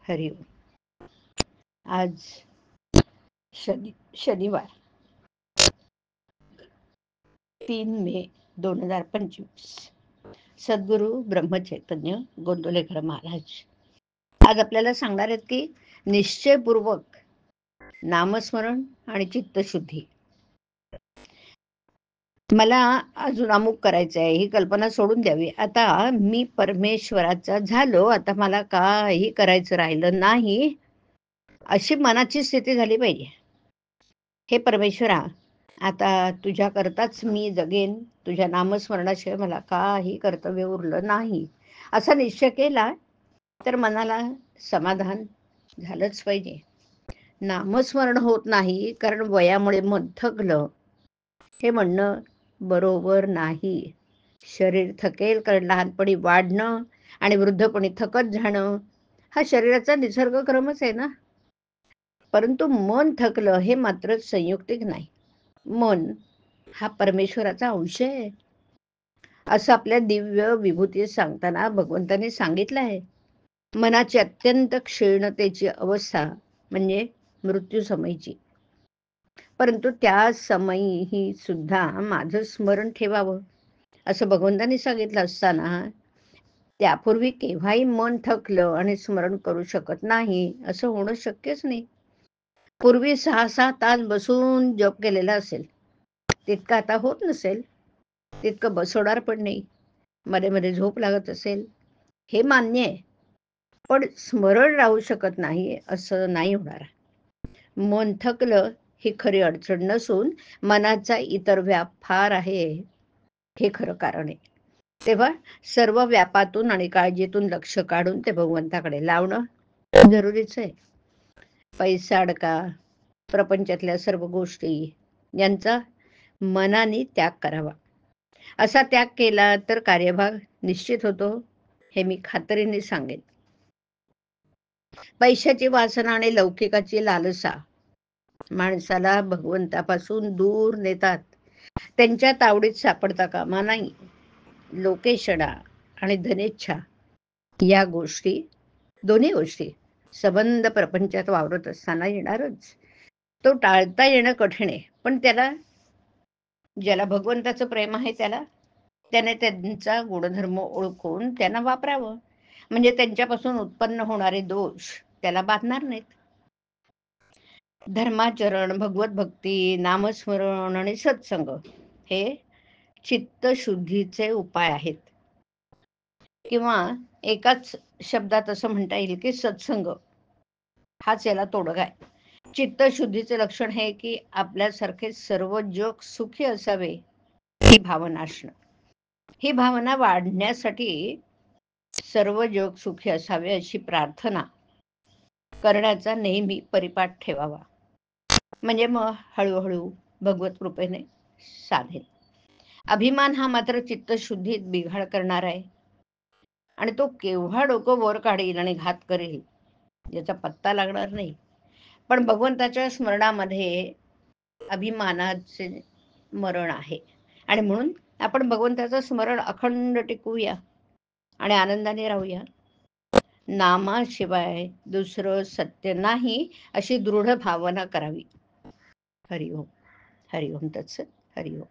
हरि ओम. आज शनिवार 3 मे 2025. सद्गुरू ब्रह्मचैतन्य गोंदवलेकर महाराज आज आपल्याला सांगणार आहेत की निश्चयपूर्वक नामस्मरण आणि चित्तशुद्धी. मला अजून अमुक करायचं आहे ही कल्पना सोडून द्यावी. आता मी परमेश्वराचा झालो, आता मला काही करायचं राहिलं नाही, अशी मनाची स्थिती झाली पाहिजे. हे परमेश्वरा, आता तुझ्या करताच मी जगेन, तुझ्या नामस्मरणाशिवाय मला काही कर्तव्य उरलं नाही, असा निश्चय केला तर मनाला समाधान झालंच पाहिजे. नामस्मरण होत नाही कारण वयामुळे मन थकलं, हे म्हणणं बरोबर नाही. शरीर थकेल कारण लहानपणी वाढणं आणि वृद्धपणी थकत जाणं हा शरीराचा निसर्गक्रमच आहे ना. परंतु मन थकलं हे मात्र संयुक्तिक नाही. मन हा परमेश्वराचा अंश आहे असं आपल्या दिव्य विभूतीत सांगताना भगवंतांनी सांगितलं आहे. मनाची अत्यंत क्षीणतेची अवस्था म्हणजे मृत्यू समयची, परंतु त्या समयी सुद्धा माझं स्मरण ठेवावं असं भगवंतांनी सांगितलं असताना त्यापूर्वी केव्हाही मन थकलं आणि स्मरण करू शकत नाही असं होणं शक्यच नाही. पूर्वी 6-6 तास बसून जप केलेला असेल, तितकं आता होत नसेल, तितकं बसवणार पण नाही. मध्ये मध्ये झोप लागत असेल, हे मान्य आहे, पण स्मरण राहू शकत नाही असं नाही होणार. मन थकलं ही खरी अडचण नसून मनाचा इतर व्याप फार आहे, हे खरं कारण आहे. तेव्हा सर्व व्यापातून आणि काळजीतून लक्ष काढून ते भगवंताकडे लावणं जरुरीच आहे. पैसा अडका, प्रपंचातल्या सर्व गोष्टी यांचा मनाने त्याग करावा. असा त्याग केला तर कार्यभाग निश्चित होतो, हे मी खात्रीने सांगेन. पैशाची वासना आणि लौकिकाची लालसा माणसाला भगवंतापासून दूर नेतात. त्यांच्या तावडीत सापडता कामा नाही. लोकेशणा आणि धनेच्छा या गोष्टी, दोन्ही गोष्टी संबंध प्रपंचात वावरत असताना येणारच. तो टाळता येणं कठीण आहे, पण ज्याला भगवंताचं प्रेम आहे त्याने त्यांचा गुणधर्म ओळखून त्यांना वापरावं, म्हणजे त्यांच्यापासून उत्पन्न होणारे दोष त्याला बाधणार नाहीत. धर्माचरण, भगवत भक्ती, नामस्मरण आणि सत्संग हे चित्तशुद्धीचे उपाय आहेत. किंवा एकाच शब्दात असं म्हणता येईल की सत्संग हाच याला तोडगा आहे. चित्तशुद्धीचे लक्षण हे की आपल्यासारखे सर्व जग सुखी असावे ही भावना असणं. ही भावना वाढण्यासाठी सर्व जग सुखी असावे अशी प्रार्थना करण्याचा नेहमी परिपाठ ठेवावा, म्हणजे मग हळूहळू भगवत कृपेने साधेल. अभिमान हा मात्र चित्तशुद्धीत बिघाड करणार आहे आणि तो केव्हा डोकं वर काढेल आणि घात करेल याचा पत्ता लागणार नाही. पण भगवंताच्या स्मरणामध्ये अभिमानाचे मरण आहे आणि म्हणून आपण भगवंताचं स्मरण अखंड टिकवूया आणि आनंदाने राहूया. नामाशिवाय दुसरं सत्य नाही अशी दृढ भावना करावी. हरि ओम. हरि ओम तत्सत. हरि ओम.